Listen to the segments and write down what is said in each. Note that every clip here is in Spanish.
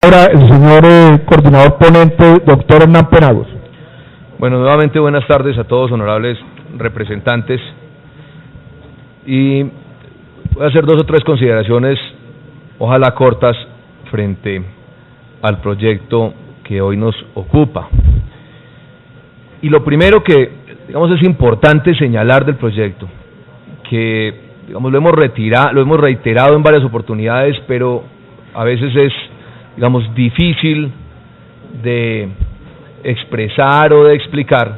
Ahora el señor coordinador ponente, doctor Hernán Penagos. Bueno, nuevamente buenas tardes a todos, honorables representantes. Y voy a hacer 2 o 3 consideraciones, ojalá cortas, frente al proyecto que hoy nos ocupa. Y lo primero que, digamos, es importante señalar del proyecto, que, digamos, lo hemos reiterado en varias oportunidades, pero a veces es, digamos, difícil de expresar o de explicar,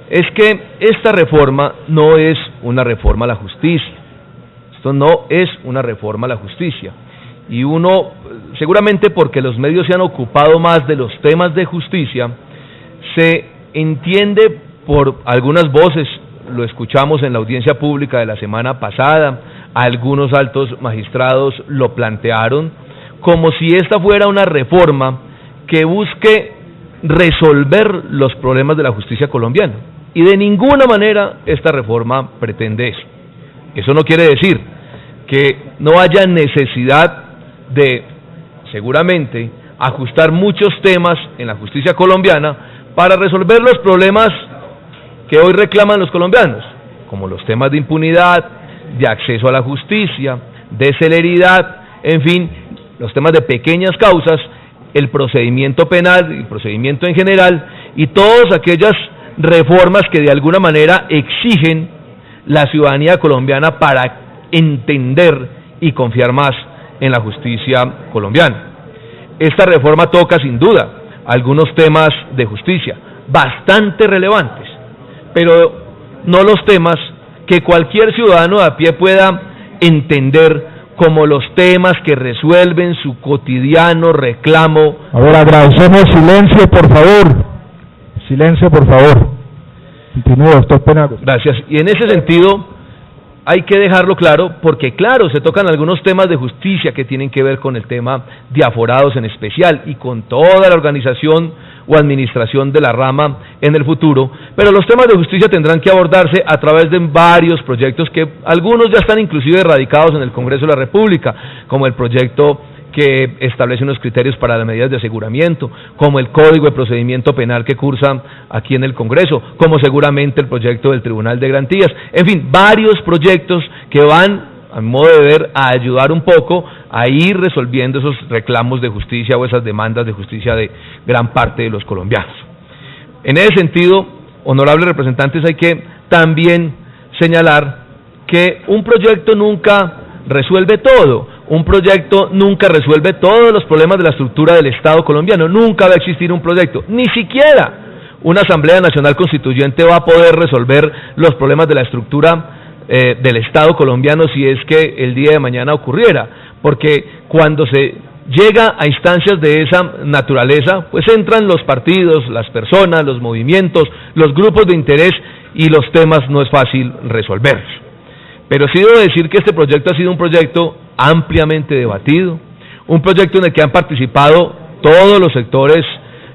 es que esta reforma no es una reforma a la justicia. Esto no es una reforma a la justicia. Y uno, seguramente porque los medios se han ocupado más de los temas de justicia, se entiende por algunas voces, lo escuchamos en la audiencia pública de la semana pasada, algunos altos magistrados lo plantearon, como si esta fuera una reforma que busque resolver los problemas de la justicia colombiana. Y de ninguna manera esta reforma pretende eso. Eso no quiere decir que no haya necesidad de, seguramente, ajustar muchos temas en la justicia colombiana para resolver los problemas que hoy reclaman los colombianos, como los temas de impunidad, de acceso a la justicia, de celeridad, en fin, los temas de pequeñas causas, el procedimiento penal, el procedimiento en general, y todas aquellas reformas que de alguna manera exigen la ciudadanía colombiana para entender y confiar más en la justicia colombiana. Esta reforma toca sin duda algunos temas de justicia bastante relevantes, pero no los temas que cualquier ciudadano a pie pueda entender como los temas que resuelven su cotidiano reclamo. Ahora agradecemos silencio, por favor. Silencio, por favor. Continúe, doctor Penagos. Gracias. Y en ese sentido hay que dejarlo claro, porque claro, se tocan algunos temas de justicia que tienen que ver con el tema de aforados en especial y con toda la organización o administración de la rama en el futuro, pero los temas de justicia tendrán que abordarse a través de varios proyectos que algunos ya están inclusive radicados en el Congreso de la República, como el proyecto que establece unos criterios para las medidas de aseguramiento, como el Código de Procedimiento Penal que cursa aquí en el Congreso, como seguramente el proyecto del Tribunal de Garantías, en fin, varios proyectos que van, a mi modo de ver, a ayudar un poco a ir resolviendo esos reclamos de justicia o esas demandas de justicia de gran parte de los colombianos. En ese sentido, honorables representantes, hay que también señalar que un proyecto nunca resuelve todo. Un proyecto nunca resuelve todos los problemas de la estructura del Estado colombiano. Nunca va a existir un proyecto, ni siquiera una Asamblea Nacional Constituyente va a poder resolver los problemas de la estructura del Estado colombiano si es que el día de mañana ocurriera, porque cuando se llega a instancias de esa naturaleza, pues entran los partidos, las personas, los movimientos, los grupos de interés y los temas no es fácil resolverlos. Pero sí debo decir que este proyecto ha sido un proyecto ampliamente debatido, un proyecto en el que han participado todos los sectores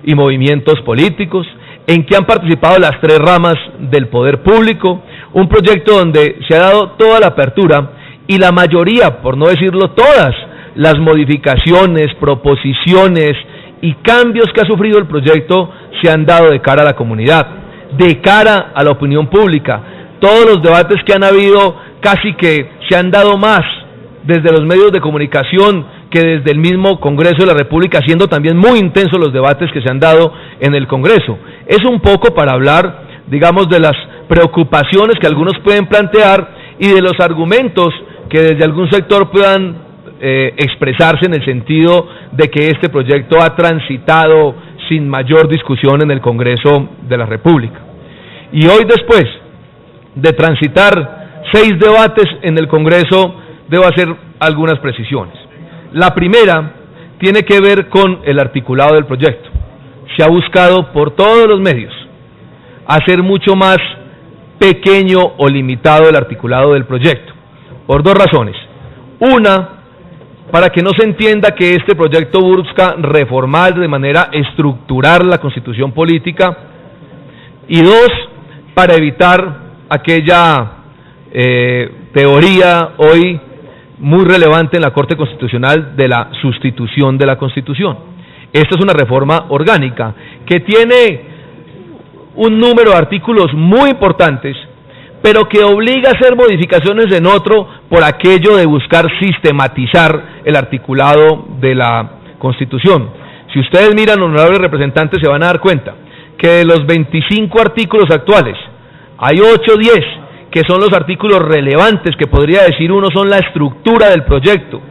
y movimientos políticos, en que han participado las 3 ramas del poder público, un proyecto donde se ha dado toda la apertura y la mayoría, por no decirlo todas, las modificaciones, proposiciones y cambios que ha sufrido el proyecto se han dado de cara a la comunidad, de cara a la opinión pública. Todos los debates que han habido casi que se han dado más desde los medios de comunicación que desde el mismo Congreso de la República, siendo también muy intensos los debates que se han dado en el Congreso. Es un poco para hablar, digamos, de las preocupaciones que algunos pueden plantear y de los argumentos que desde algún sector puedan expresarse en el sentido de que este proyecto ha transitado sin mayor discusión en el Congreso de la República. Y hoy, después de transitar 6 debates en el Congreso, debo hacer algunas precisiones. La primera tiene que ver con el articulado del proyecto. Se ha buscado por todos los medios hacer mucho más pequeño o limitado el articulado del proyecto, por 2 razones. Una, para que no se entienda que este proyecto busca reformar de manera estructural la Constitución política, y 2, para evitar aquella teoría hoy muy relevante en la Corte Constitucional de la sustitución de la Constitución. Esta es una reforma orgánica que tiene un número de artículos muy importantes, pero que obliga a hacer modificaciones en otro por aquello de buscar sistematizar el articulado de la Constitución. Si ustedes miran, honorables representantes, se van a dar cuenta que de los 25 artículos actuales, hay 8 o 10 que son los artículos relevantes, que podría decir uno son la estructura del proyecto,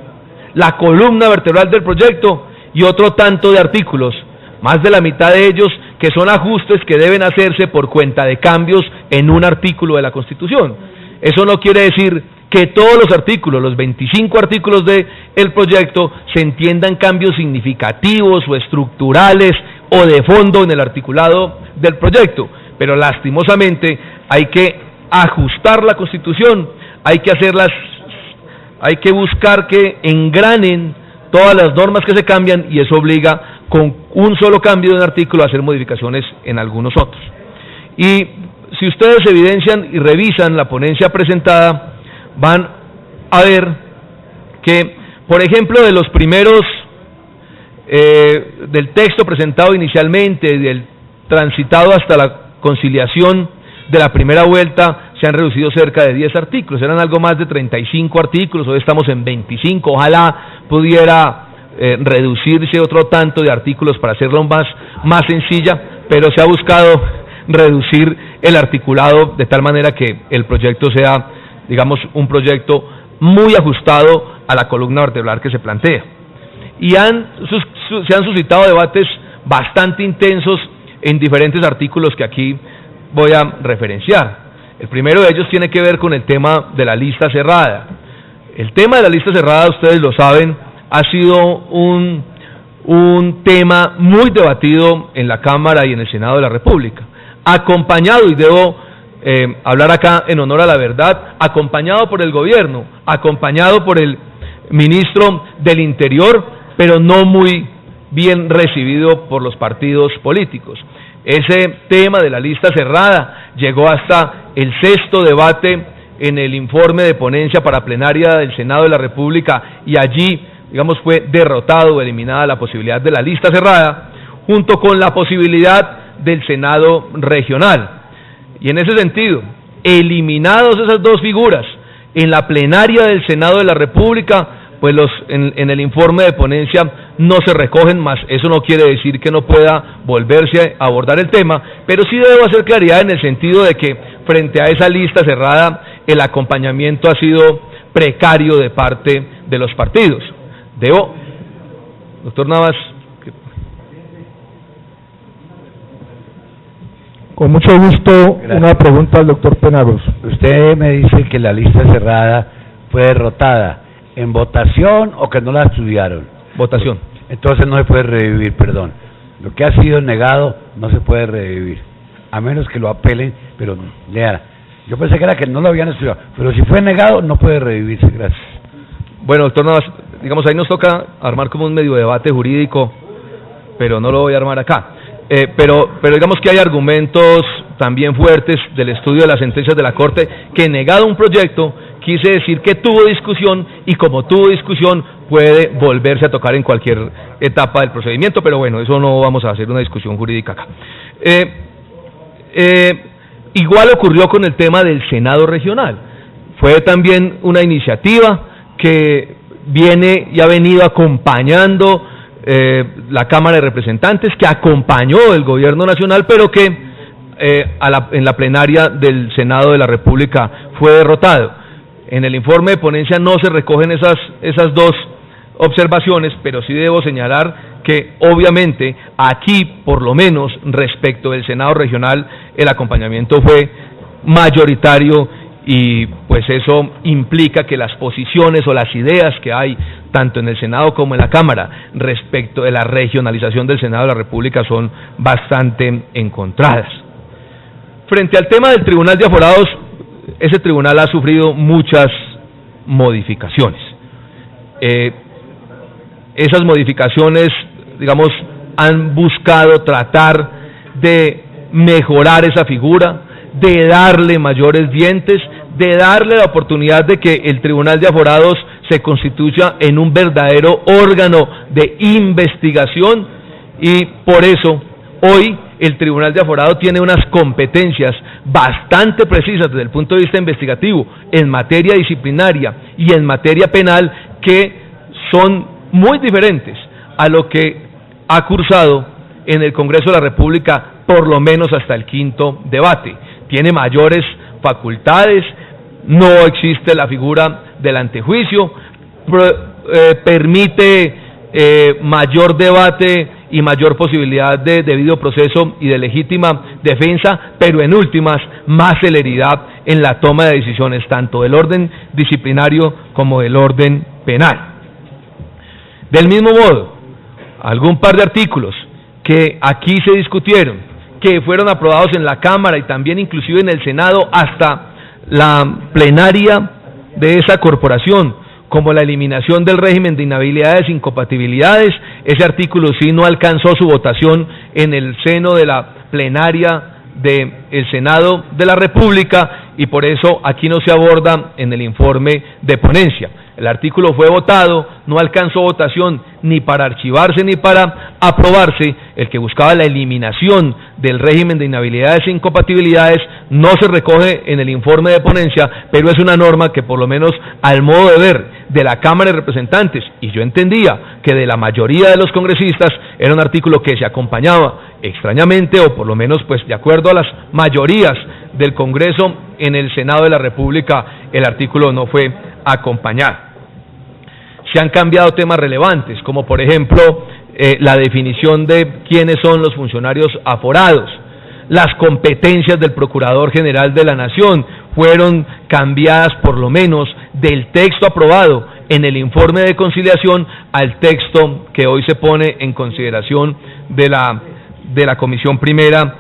la columna vertebral del proyecto, y otro tanto de artículos, más de la mitad de ellos, que son ajustes que deben hacerse por cuenta de cambios en un artículo de la Constitución. Eso no quiere decir que todos los artículos, los 25 artículos del proyecto, se entiendan cambios significativos o estructurales o de fondo en el articulado del proyecto, pero lastimosamente hay que ajustar la Constitución, hay que buscar que engranen todas las normas que se cambian, y eso obliga con un solo cambio de un artículo a hacer modificaciones en algunos otros. Y si ustedes evidencian y revisan la ponencia presentada, van a ver que, por ejemplo, de los primeros, del texto presentado inicialmente, del transitado hasta la conciliación de la primera vuelta, se han reducido cerca de 10 artículos, eran algo más de 35 artículos, hoy estamos en 25, ojalá pudiera reducirse otro tanto de artículos para hacerlo más sencilla, pero se ha buscado reducir el articulado de tal manera que el proyecto sea, digamos, un proyecto muy ajustado a la columna vertebral que se plantea. Y se han suscitado debates bastante intensos en diferentes artículos que aquí voy a referenciar. El primero de ellos tiene que ver con el tema de la lista cerrada. El tema de la lista cerrada, ustedes lo saben, ha sido un tema muy debatido en la Cámara y en el Senado de la República, acompañado, y debo hablar acá en honor a la verdad, acompañado por el gobierno, acompañado por el ministro del Interior, pero no muy bien recibido por los partidos políticos. Ese tema de la lista cerrada llegó hasta el 6º debate en el informe de ponencia para plenaria del Senado de la República, y allí, digamos, fue derrotado o eliminada la posibilidad de la lista cerrada, junto con la posibilidad del Senado regional. Y en ese sentido, eliminados esas dos figuras en la plenaria del Senado de la República, pues en el informe de ponencia no se recogen más. Eso no quiere decir que no pueda volverse a abordar el tema, pero sí debo hacer claridad en el sentido de que frente a esa lista cerrada, el acompañamiento ha sido precario de parte de los partidos. Doctor Navas. Con mucho gusto. Gracias. Una pregunta al doctor Penagos. Usted me dice que la lista cerrada fue derrotada en votación o que no la estudiaron. Votación. Entonces no se puede revivir, perdón. Lo que ha sido negado no se puede revivir, a menos que lo apelen, pero lea. Yo pensé que era que no lo habían estudiado, pero si fue negado no puede revivirse. Gracias. Bueno, doctor Navas, digamos, ahí nos toca armar como un medio debate jurídico, pero no lo voy a armar acá. Pero digamos que hay argumentos también fuertes del estudio de las sentencias de la Corte, que negado un proyecto, quise decir que tuvo discusión, y como tuvo discusión, puede volverse a tocar en cualquier etapa del procedimiento, pero bueno, eso no vamos a hacer una discusión jurídica acá. Igual ocurrió con el tema del Senado regional. Fue también una iniciativa que viene y ha venido acompañando la Cámara de Representantes, que acompañó el gobierno nacional, pero que en la plenaria del Senado de la República fue derrotado. En el informe de ponencia no se recogen esas dos observaciones, pero sí debo señalar que obviamente aquí, por lo menos respecto del Senado regional, el acompañamiento fue mayoritario, y pues eso implica que las posiciones o las ideas que hay tanto en el Senado como en la Cámara respecto de la regionalización del Senado de la República son bastante encontradas. Frente al tema del Tribunal de Aforados, ese tribunal ha sufrido muchas modificaciones. Esas modificaciones, digamos, han buscado tratar de mejorar esa figura, de darle mayores dientes, de darle la oportunidad de que el Tribunal de Aforados se constituya en un verdadero órgano de investigación, y por eso hoy el Tribunal de Aforado tiene unas competencias bastante precisas desde el punto de vista investigativo en materia disciplinaria y en materia penal, que son muy diferentes a lo que ha cursado en el Congreso de la República, por lo menos hasta el quinto debate. Tiene mayores facultades, no existe la figura del antejuicio, permite mayor debate y mayor posibilidad de debido proceso y de legítima defensa, pero en últimas, más celeridad en la toma de decisiones, tanto del orden disciplinario como del orden penal. Del mismo modo, algún par de artículos que aquí se discutieron, que fueron aprobados en la Cámara y también inclusive en el Senado hasta la plenaria de esa corporación, como la eliminación del régimen de inhabilidades e incompatibilidades. Ese artículo sí no alcanzó su votación en el seno de la plenaria del Senado de la República, y por eso aquí no se aborda en el informe de ponencia. El artículo fue votado, no alcanzó votación ni para archivarse ni para aprobarse. El que buscaba la eliminación del régimen de inhabilidades e incompatibilidades no se recoge en el informe de ponencia, pero es una norma que, por lo menos al modo de ver de la Cámara de Representantes, y yo entendía que de la mayoría de los congresistas, era un artículo que se acompañaba extrañamente, o por lo menos pues de acuerdo a las mayorías del Congreso en el Senado de la República, el artículo no fue acompañado. Se han cambiado temas relevantes, como por ejemplo la definición de quiénes son los funcionarios aforados. Las competencias del Procurador General de la Nación fueron cambiadas, por lo menos del texto aprobado en el informe de conciliación al texto que hoy se pone en consideración de la Comisión Primera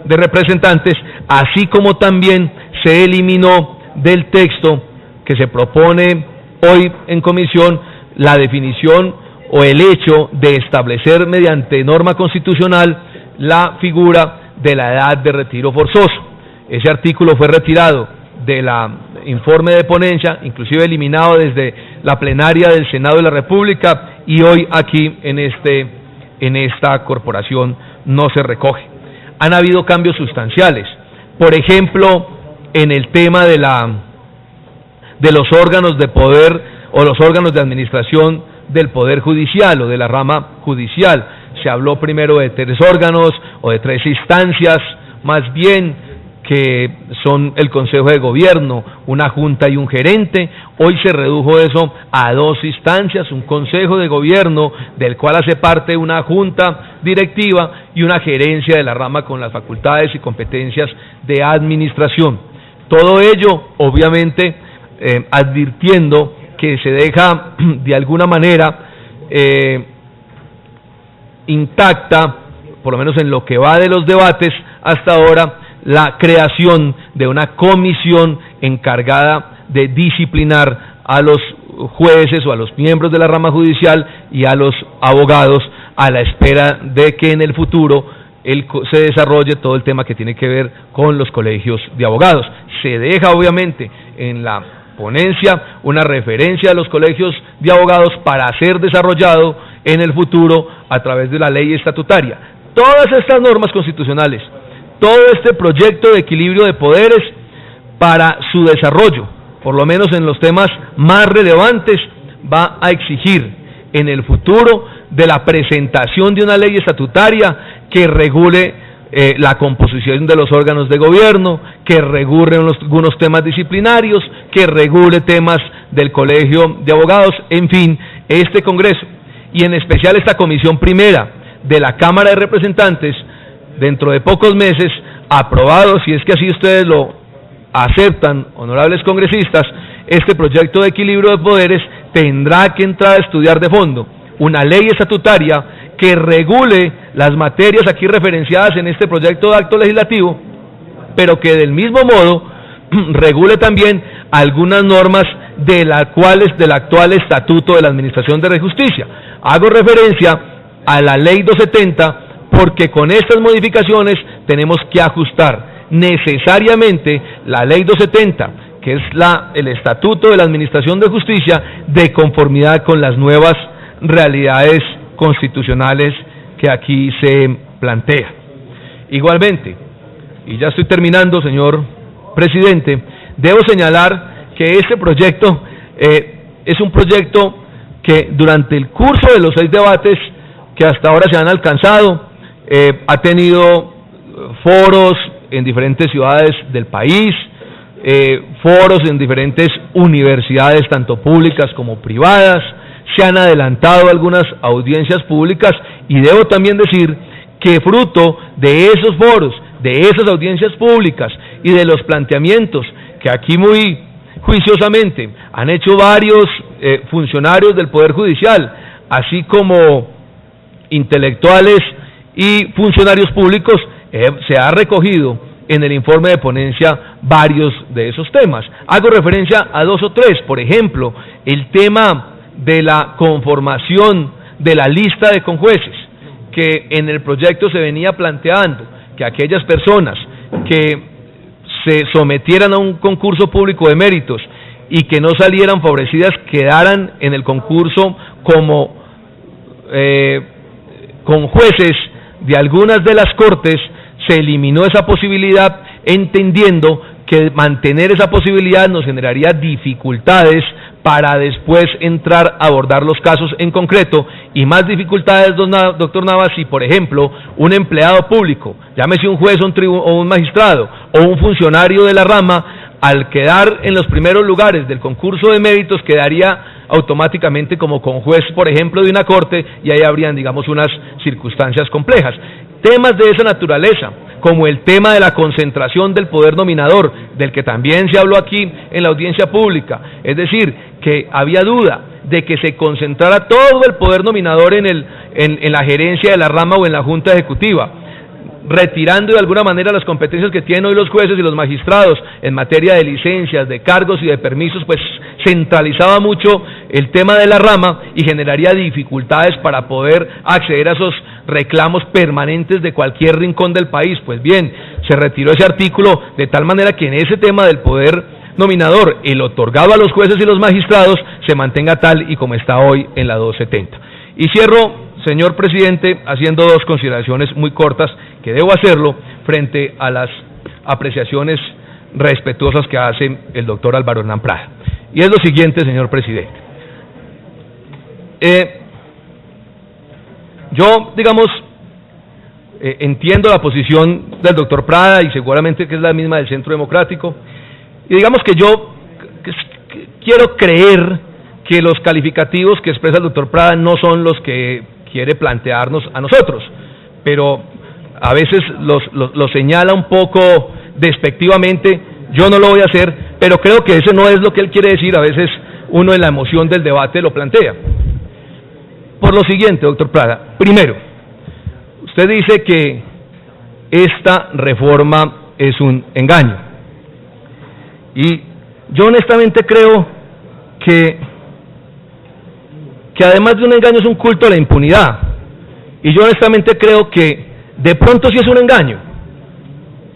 de Representantes, así como también se eliminó del texto que se propone hoy en comisión la definición o el hecho de establecer mediante norma constitucional la figura de la edad de retiro forzoso. Ese artículo fue retirado del informe de ponencia, inclusive eliminado desde la plenaria del Senado de la República, y hoy aquí en esta corporación no se recoge. Han habido cambios sustanciales, por ejemplo, en el tema de los órganos de poder o los órganos de administración del Poder Judicial o de la rama judicial. Se habló primero de 3 órganos o de 3 instancias, más bien, que son el Consejo de Gobierno, una Junta y un gerente. Hoy se redujo eso a 2 instancias, un Consejo de Gobierno del cual hace parte una Junta Directiva y una gerencia de la rama con las facultades y competencias de administración. Todo ello, obviamente, advirtiendo que se deja de alguna manera intacta, por lo menos en lo que va de los debates hasta ahora, la creación de una comisión encargada de disciplinar a los jueces o a los miembros de la rama judicial y a los abogados, a la espera de que en el futuro se desarrolle todo el tema que tiene que ver con los colegios de abogados. Se deja obviamente en la ponencia una referencia a los colegios de abogados para ser desarrollado en el futuro a través de la ley estatutaria. Todas estas normas constitucionales, todo este proyecto de equilibrio de poderes, para su desarrollo, por lo menos en los temas más relevantes, va a exigir en el futuro de la presentación de una ley estatutaria que regule la composición de los órganos de gobierno, que regule algunos temas disciplinarios, que regule temas del colegio de abogados. En fin, este Congreso, y en especial esta Comisión Primera de la Cámara de Representantes, dentro de pocos meses, aprobado, si es que así ustedes lo aceptan, honorables congresistas, este proyecto de equilibrio de poderes tendrá que entrar a estudiar de fondo una ley estatutaria que regule las materias aquí referenciadas en este proyecto de acto legislativo, pero que del mismo modo regule también algunas normas del actual Estatuto de la Administración de Justicia. Hago referencia a la Ley 270 porque con estas modificaciones tenemos que ajustar necesariamente la Ley 270, que es el Estatuto de la Administración de Justicia, de conformidad con las nuevas realidades constitucionales que aquí se plantea. Igualmente, y ya estoy terminando, señor presidente, debo señalar que este proyecto es un proyecto que durante el curso de los 6 debates que hasta ahora se han alcanzado, ha tenido foros en diferentes ciudades del país, foros en diferentes universidades, tanto públicas como privadas, se han adelantado algunas audiencias públicas, y debo también decir que fruto de esos foros, de esas audiencias públicas y de los planteamientos que aquí muy juiciosamente han hecho varios funcionarios del Poder Judicial, así como intelectuales y funcionarios públicos, se ha recogido en el informe de ponencia varios de esos temas. Hago referencia a 2 o 3, por ejemplo, el tema de la conformación de la lista de conjueces, que en el proyecto se venía planteando que aquellas personas que se sometieran a un concurso público de méritos y que no salieran favorecidas quedaran en el concurso como con jueces de algunas de las cortes. Se eliminó esa posibilidad, entendiendo que mantener esa posibilidad nos generaría dificultades para después entrar a abordar los casos en concreto, y más dificultades, doctor Navas, si por ejemplo un empleado público, llámese un juez o un magistrado o un funcionario de la rama, al quedar en los primeros lugares del concurso de méritos quedaría automáticamente como conjuez, por ejemplo, de una corte, y ahí habrían, digamos, unas circunstancias complejas. Temas de esa naturaleza, como el tema de la concentración del poder nominador, del que también se habló aquí en la audiencia pública, es decir, que había duda de que se concentrara todo el poder nominador en la gerencia de la rama o en la junta ejecutiva, retirando de alguna manera las competencias que tienen hoy los jueces y los magistrados en materia de licencias, de cargos y de permisos, pues centralizaba mucho el tema de la rama y generaría dificultades para poder acceder a esos reclamos permanentes de cualquier rincón del país. Pues bien, se retiró ese artículo de tal manera que en ese tema del poder nominador, el otorgado a los jueces y los magistrados, se mantenga tal y como está hoy en la 270. Y cierro, señor presidente, haciendo 2 consideraciones muy cortas, que debo hacerlo frente a las apreciaciones respetuosas que hace el doctor Álvaro Hernán Prada. Y es lo siguiente, señor presidente. Yo, digamos, entiendo la posición del doctor Prada, y seguramente que es la misma del Centro Democrático, y digamos que yo quiero creer que los calificativos que expresa el doctor Prada no son los que quiere plantearnos a nosotros, pero a veces los señala un poco despectivamente. Yo no lo voy a hacer, pero creo que eso no es lo que él quiere decir. A veces uno en la emoción del debate lo plantea. Por lo siguiente, doctor Prada, primero, usted dice que esta reforma es un engaño, y yo honestamente creo que además de un engaño es un culto a la impunidad, y yo honestamente creo que de pronto sí es un engaño.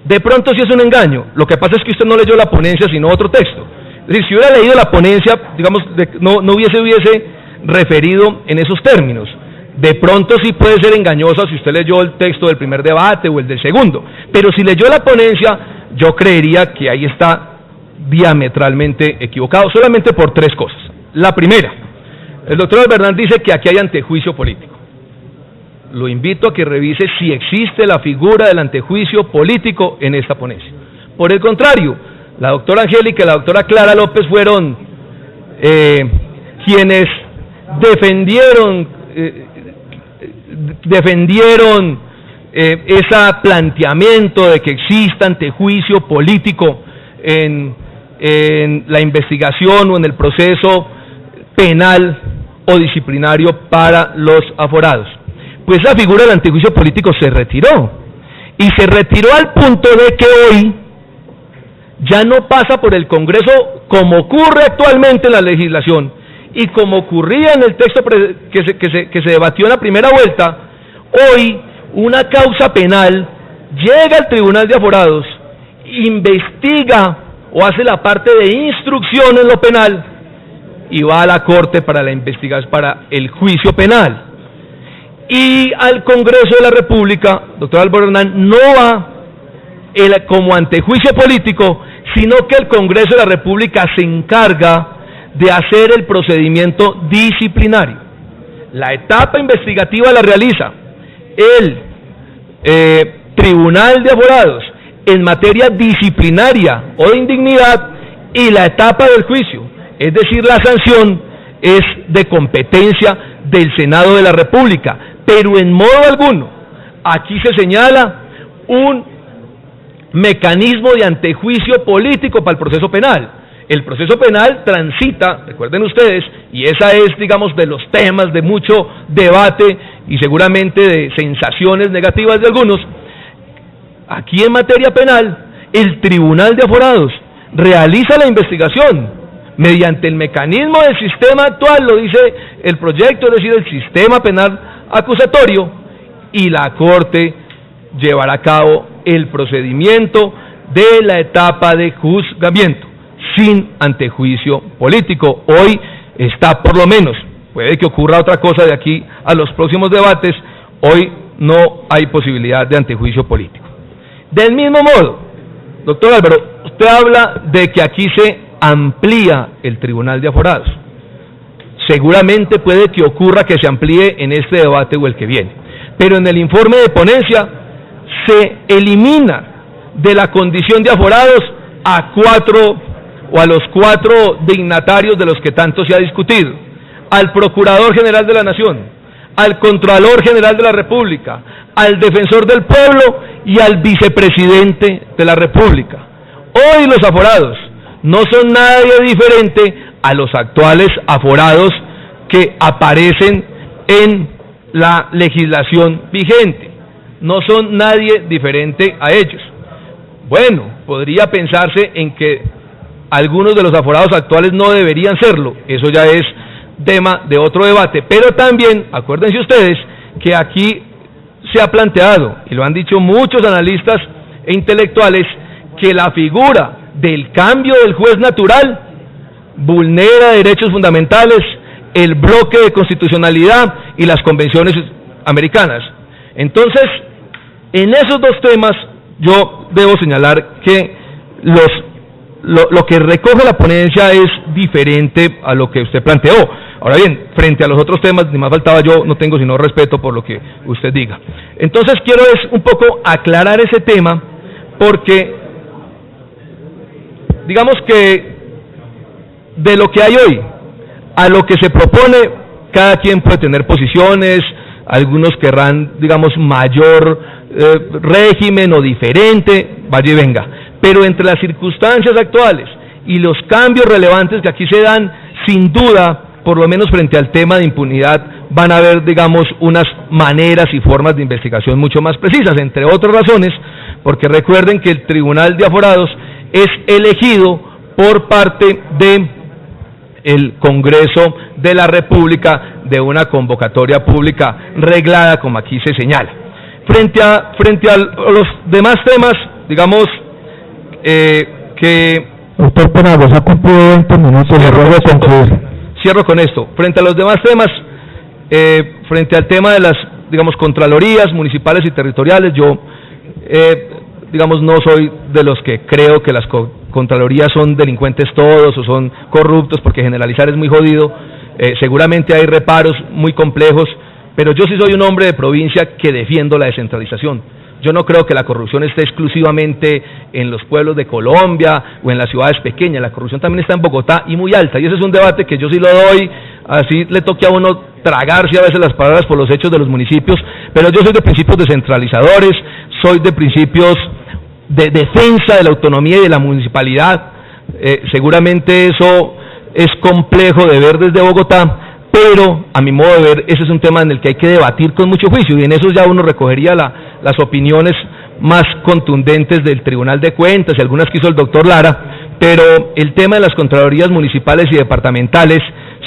De pronto sí es un engaño. Lo que pasa es que usted no leyó la ponencia, sino otro texto. Es decir, si hubiera leído la ponencia, digamos, no hubiese referido en esos términos. De pronto sí puede ser engañosa si usted leyó el texto del primer debate o el del segundo. Pero si leyó la ponencia, yo creería que ahí está diametralmente equivocado, solamente por 3 cosas. La primera, el doctor Albernán dice que aquí hay antejuicio político. Lo invito a que revise si existe la figura del antejuicio político en esta ponencia. Por el contrario, la doctora Angélica y la doctora Clara López fueron quienes defendieron ese planteamiento de que exista antejuicio político en la investigación o en el proceso penal o disciplinario para los aforados. Pues la figura del antejuicio político se retiró, y se retiró al punto de que hoy ya no pasa por el Congreso como ocurre actualmente en la legislación, y como ocurría en el texto que se debatió en la primera vuelta. Hoy una causa penal llega al Tribunal de Aforados, investiga o hace la parte de instrucción en lo penal y va a la Corte para la investigación, para el juicio penal. Y al Congreso de la República, doctor Álvaro Hernán, no va como antejuicio político, sino que el Congreso de la República se encarga de hacer el procedimiento disciplinario. La etapa investigativa la realiza el Tribunal de Aforados en materia disciplinaria o de indignidad, y la etapa del juicio, es decir, la sanción, es de competencia del Senado de la República, pero en modo alguno aquí se señala un mecanismo de antejuicio político para el proceso penal. El proceso penal transita, recuerden ustedes, y esa es, digamos, de los temas de mucho debate y seguramente de sensaciones negativas de algunos. Aquí en materia penal, el Tribunal de Aforados realiza la investigación mediante el mecanismo del sistema actual, lo dice el proyecto, es decir, el sistema penal acusatorio, y la Corte llevará a cabo el procedimiento de la etapa de juzgamiento sin antejuicio político. Hoy está, por lo menos, puede que ocurra otra cosa de aquí a los próximos debates, hoy no hay posibilidad de antejuicio político. Del mismo modo, doctor Álvaro, usted habla de que aquí se amplía el Tribunal de Aforados. Seguramente puede que ocurra que se amplíe en este debate o el que viene, pero en el informe de ponencia se elimina de la condición de aforados a los cuatro dignatarios de los que tanto se ha discutido: al Procurador General de la Nación, al Contralor General de la República, al Defensor del Pueblo y al Vicepresidente de la República. Hoy los aforados no son nadie diferente a los actuales aforados que aparecen en la legislación vigente. No son nadie diferente a ellos. Bueno, podría pensarse en que algunos de los aforados actuales no deberían serlo, eso ya es tema de otro debate, pero también, acuérdense ustedes, que aquí se ha planteado, y lo han dicho muchos analistas e intelectuales, que la figura del cambio del juez natural vulnera derechos fundamentales, el bloque de constitucionalidad y las convenciones americanas. Entonces, en esos dos temas, yo debo señalar que lo que recoge la ponencia es diferente a lo que usted planteó. Ahora bien, frente a los otros temas, ni más faltaba, yo no tengo sino respeto por lo que usted diga. Entonces quiero un poco aclarar ese tema, porque digamos que de lo que hay hoy a lo que se propone, cada quien puede tener posiciones, algunos querrán, digamos, mayor régimen o diferente, vaya y venga. Pero entre las circunstancias actuales y los cambios relevantes que aquí se dan, sin duda, por lo menos frente al tema de impunidad, van a haber, digamos, unas maneras y formas de investigación mucho más precisas, entre otras razones, porque recuerden que el Tribunal de Aforados es elegido por parte de el Congreso de la República, de una convocatoria pública reglada, como aquí se señala. Frente a los demás temas, digamos, que... Doctor Penagos, ha cumplido 20 minutos, cierro con esto. Frente a los demás temas, frente al tema de las, digamos, contralorías municipales y territoriales, yo, digamos, no soy de los que creo que las contralorías son delincuentes todos o son corruptos, porque generalizar es muy jodido. Seguramente hay reparos muy complejos, pero yo sí soy un hombre de provincia que defiendo la descentralización. Yo no creo que la corrupción esté exclusivamente en los pueblos de Colombia o en las ciudades pequeñas. La corrupción también está en Bogotá y muy alta, y ese es un debate que yo sí lo doy, así le toque a uno tragarse a veces las palabras por los hechos de los municipios, pero yo soy de principios descentralizadores, soy de principios de defensa de la autonomía y de la municipalidad. Seguramente eso es complejo de ver desde Bogotá, pero a mi modo de ver ese es un tema en el que hay que debatir con mucho juicio, y en eso ya uno recogería las opiniones más contundentes del Tribunal de Cuentas y algunas que hizo el doctor Lara, pero el tema de las contralorías municipales y departamentales,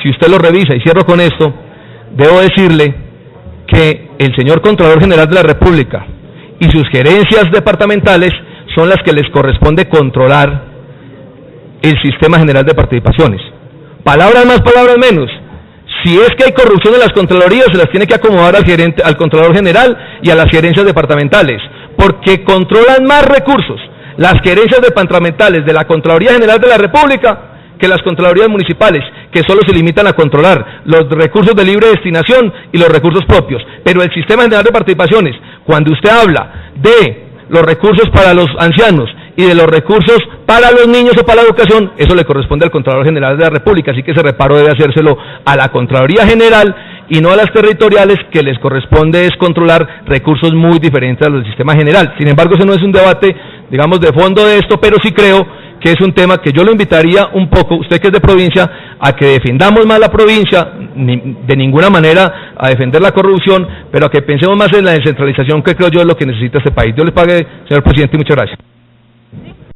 si usted lo revisa, y cierro con esto, debo decirle que el señor Contralor General de la República y sus gerencias departamentales son las que les corresponde controlar el Sistema General de Participaciones. Palabras más, palabras menos. Si es que hay corrupción en las Contralorías, se las tiene que acomodar al Contralor General y a las gerencias departamentales, porque controlan más recursos las gerencias departamentales de la Contraloría General de la República que las Contralorías municipales, que solo se limitan a controlar los recursos de libre destinación y los recursos propios. Pero el Sistema General de Participaciones, cuando usted habla de los recursos para los ancianos y de los recursos para los niños o para la educación, eso le corresponde al Contralor General de la República, así que ese reparo debe hacérselo a la Contraloría General y no a las territoriales, que les corresponde es controlar recursos muy diferentes a los del Sistema General. Sin embargo, ese no es un debate, digamos, de fondo de esto, pero sí creo que es un tema que yo lo invitaría un poco, usted que es de provincia, a que defendamos más la provincia, de ninguna manera a defender la corrupción, pero a que pensemos más en la descentralización, que creo yo es lo que necesita este país. Dios les pague, señor presidente, y muchas gracias.